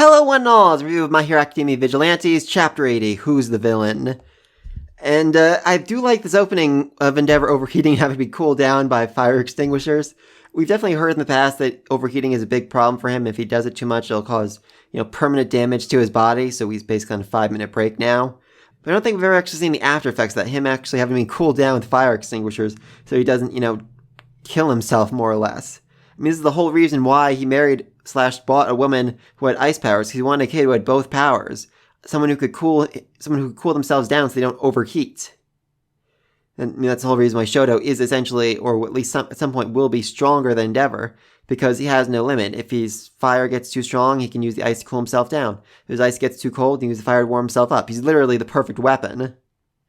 Hello one and all, it's a review of My Hero Academia Vigilantes, Chapter 80, Who's the Villain? And I do like this opening of Endeavor overheating having to be cooled down by fire extinguishers. We've definitely heard in the past that overheating is a big problem for him. If he does it too much, it'll cause, permanent damage to his body, so he's basically on a 5-minute break now. But I don't think we've ever actually seen the after effects of that, him actually having to be cooled down with fire extinguishers so he doesn't, kill himself more or less. I mean, this is the whole reason why he married/bought a woman who had ice powers, because he wanted a kid who had both powers. Someone who could cool themselves down so they don't overheat. And I mean, that's the whole reason why Shoto is essentially, or at least at some point will be stronger than Endeavor, because he has no limit. If his fire gets too strong, he can use the ice to cool himself down. If his ice gets too cold, he can use the fire to warm himself up. He's literally the perfect weapon.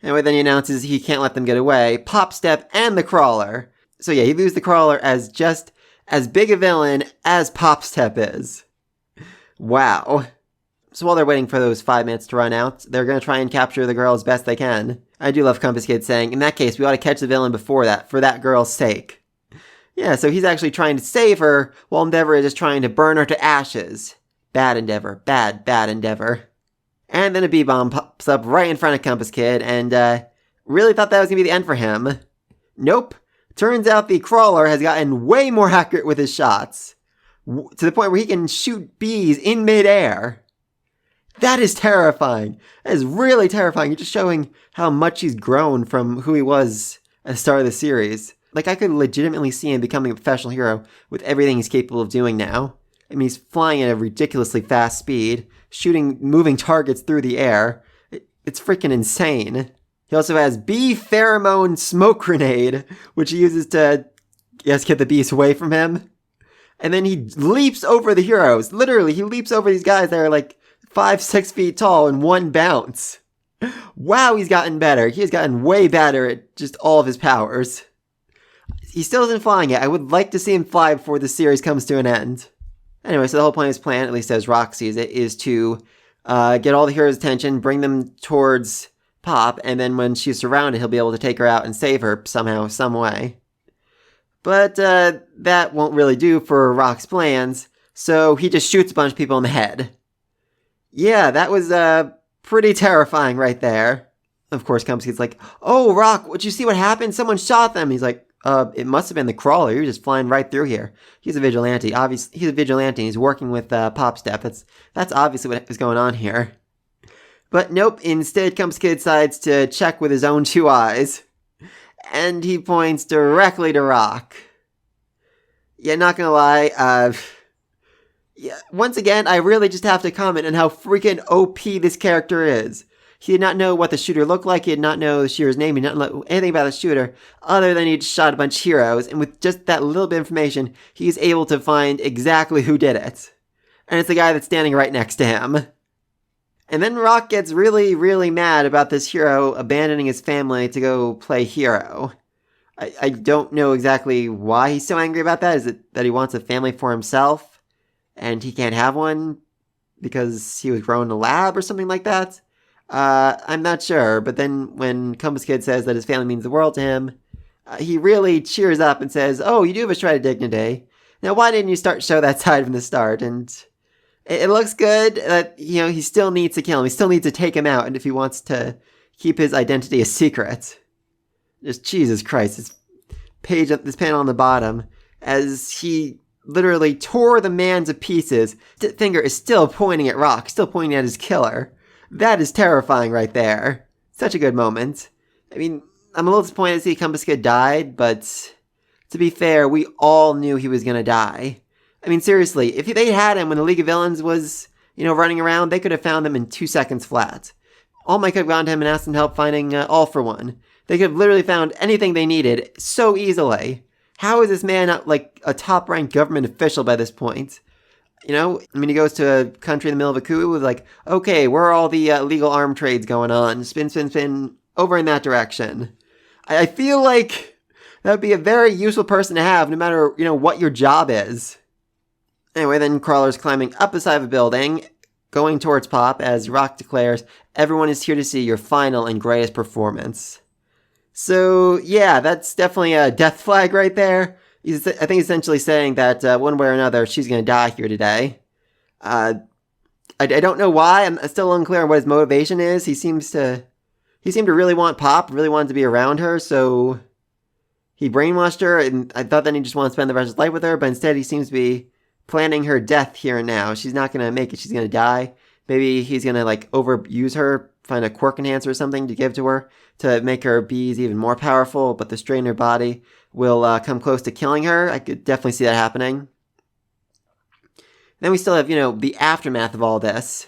Anyway, then he announces he can't let them get away. Pop Step and the Crawler. So yeah, he views the Crawler as just as big a villain as Pop Step is. Wow. So while they're waiting for those 5 minutes to run out, they're going to try and capture the girl as best they can. I do love Compass Kid saying, in that case, we ought to catch the villain before that, for that girl's sake. Yeah, so he's actually trying to save her, while Endeavor is just trying to burn her to ashes. Bad Endeavor. Bad Endeavor. And then a B-bomb pops up right in front of Compass Kid, and really thought that was going to be the end for him. Nope. Turns out the Crawler has gotten way more accurate with his shots, to the point where he can shoot bees in midair. That is terrifying. That is really terrifying. You're just showing how much he's grown from who he was at the start of the series. Like, I could legitimately see him becoming a professional hero with everything he's capable of doing now. I mean, he's flying at a ridiculously fast speed, shooting moving targets through the air. It's freaking insane. He also has Bee Pheromone Smoke Grenade, which he uses to, get the bees away from him. And then he leaps over the heroes. Literally, he leaps over these guys that are like 5-6 feet tall in one bounce. Wow, he's gotten better. He has gotten way better at just all of his powers. He still isn't flying yet. I would like to see him fly before the series comes to an end. Anyway, so the whole point of his plan, at least as Rock sees it, is to get all the heroes' attention, bring them towards Pop, and then when she's surrounded, he'll be able to take her out and save her somehow, some way. But that won't really do for Rock's plans, so he just shoots a bunch of people in the head. Yeah, that was pretty terrifying right there. Of course, Compass Kid's like, "Oh, Rock, did you see what happened? Someone shot them." He's like, it must have been the Crawler. You're just flying right through here. He's a vigilante. Obviously, he's a vigilante. And he's working with Pop Step. That's obviously what is going on here. But nope, instead Compass Kid decides to check with his own 2 eyes. And he points directly to Rock. Yeah, not gonna lie, once again, I really just have to comment on how freaking OP this character is. He did not know what the shooter looked like, he did not know the shooter's name, he did not know anything about the shooter, other than he just shot a bunch of heroes, and with just that little bit of information, he's able to find exactly who did it. And it's the guy that's standing right next to him. And then Rock gets really, really mad about this hero abandoning his family to go play hero. I don't know exactly why he's so angry about that. Is it that he wants a family for himself and he can't have one because he was grown in a lab or something like that? I'm not sure. But then when Compass Kid says that his family means the world to him, he really cheers up and says, "Oh, you do have a shred of dignity. Now, why didn't you show that side from the start?" And it looks good that, he still needs to kill him. He still needs to take him out, and if he wants to keep his identity a secret. Just, Jesus Christ, this panel on the bottom, as he literally tore the man to pieces. His finger is still pointing at Rock, still pointing at his killer. That is terrifying right there. Such a good moment. I mean, I'm a little disappointed to see Compass Kid died, but to be fair, we all knew he was gonna die. I mean, seriously, if they had him when the League of Villains was, running around, they could have found him in 2 seconds flat. All Might could have gone to him and asked him help finding All For One. They could have literally found anything they needed so easily. How is this man not, like, a top-ranked government official by this point? He goes to a country in the middle of a coup with like, okay, where are all the illegal arm trades going on? Spin, over in that direction. I feel like that would be a very useful person to have, no matter, what your job is. Anyway, then Crawler's climbing up the side of a building, going towards Pop, as Rock declares, "Everyone is here to see your final and greatest performance." So, yeah, that's definitely a death flag right there. I think essentially saying that one way or another, she's going to die here today. I don't know why. I'm still unclear on what his motivation is. He seemed to really want Pop, really wanted to be around her, so he brainwashed her, and I thought that he just wanted to spend the rest of his life with her, but instead he seems to be planning her death here and now. She's not going to make it. She's going to die. Maybe he's going to, like, overuse her, find a quirk enhancer or something to give to her to make her bees even more powerful, but the strain in her body will come close to killing her. I could definitely see that happening. Then we still have, the aftermath of all this.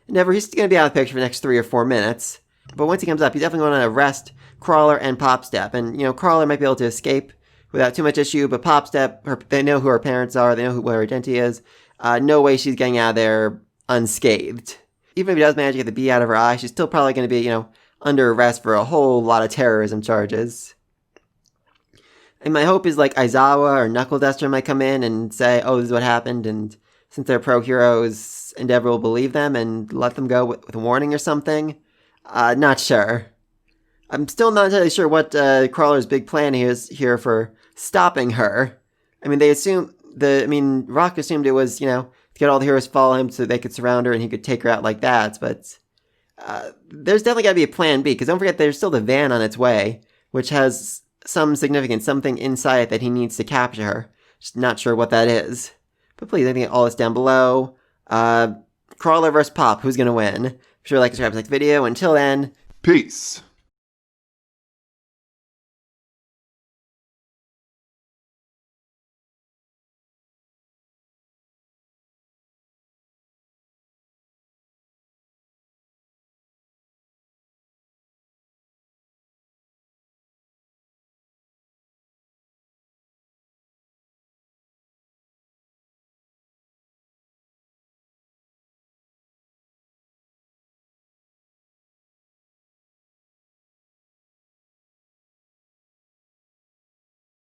Endeavor, he's going to be out of the picture for the next 3 or 4 minutes. But once he comes up, he's definitely going to arrest Crawler and Popstep. And, Crawler might be able to escape without too much issue, but Popstep, they know who her parents are, they know what her identity is. No way she's getting out of there unscathed. Even if he does manage to get the bee out of her eye, she's still probably going to be, under arrest for a whole lot of terrorism charges. And my hope is, like, Aizawa or Knuckle Duster might come in and say, oh, this is what happened, and since they're pro-heroes, Endeavor will believe them and let them go with a warning or something. Not sure. I'm still not entirely sure what Crawler's big plan is here for stopping her. I mean, Rock assumed it was, to get all the heroes to follow him so they could surround her and he could take her out like that, but there's definitely got to be a plan B, because don't forget there's still the van on its way, which has some significance, something inside it that he needs to capture her. Just not sure what that is. But please, I think all this down below. Crawler versus Pop, who's going to win? Be sure to like and subscribe to the video. Until then, peace.